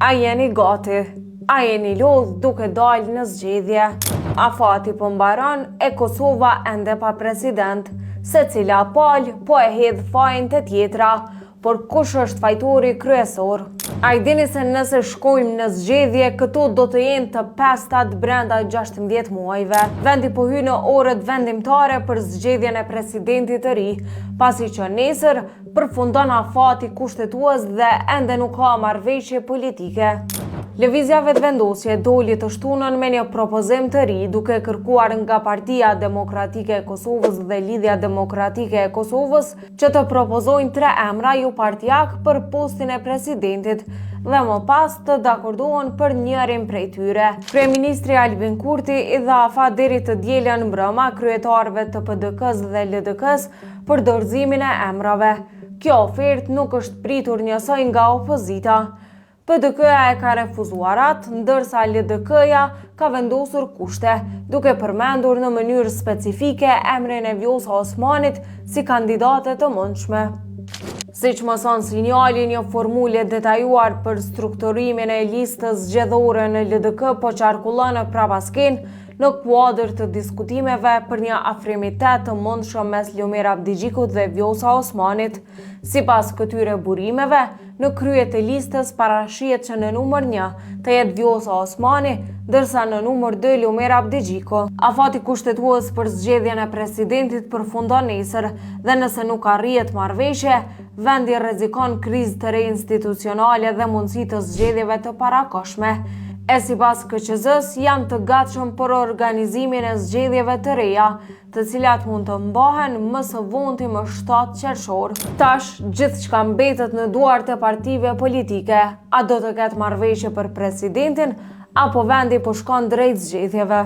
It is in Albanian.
A jeni gati? A jeni lodh duke dalë në zgjedhje? Afati po mbaron e Kosova ende pa president, se cila palë po e hedh fajin të tjetra, por kush është fajtori kryesor? A i dini se nëse shkojmë në zgjedhje, këto do të jenë të pestat brenda 16 muajve. Vendi po hy në orët vendimtare për zgjedhjen e presidentit të ri, pasi që nesër përfundon afati kushtetues dhe ende nuk ka marrëveshje politike. Lëvizja vetëvendosje doli të shtunën me një propozim të ri, duke kërkuar nga Partia Demokratike e Kosovës dhe Lidhja Demokratike e Kosovës që të propozojnë 3 emra ju partijak për postin e presidentit dhe më pas të dakordohen për njërin prej tyre. Kryeministri Albin Kurti i dha afat deri të dielën mbrëma kryetarëve të PDK-s dhe LDK-s për dorëzimin e emrave. Kjo ofertë nuk është pritur njësoj nga opozita. PDK-ja e ka refuzuar atë, ndërsa LDK-ja ka vendosur kushte, duke përmendur në mënyrë specifike emrin e Vjosa Osmanit si kandidate të mundshme. Siç mëson sinjali, një formule detajuar për strukturimin e listës zgjedhore në LDK po qarkullon prapaskenë në kuadër të diskutimeve për një afrimitet të mundshëm mes Lumir Abdigjikut dhe Vjosa Osmanit. Sipas këtyre burimeve, në krye të listës parashihet që në numër 1 të jetë Vjosa Osmani, ndërsa në numër 2 Lumir Abdigjiku. Afati kushtetues për zgjedhjen e presidentit përfundon nesër dhe nëse nuk arrihet marrëveshje, vendi rrezikon krizë të re institucionale dhe mundësi të zgjedhjeve të parakoshme. E sipas KQZ-s janë të gatshëm për organizimin e zgjedhjeve të reja, të cilat mund të mbahen më së vonti më 7 qershor. Tash gjithçka mbetet në duart e partive politike. A do të ketë marrëveshje për presidentin apo vendi po shkon drejt zgjedhjeve?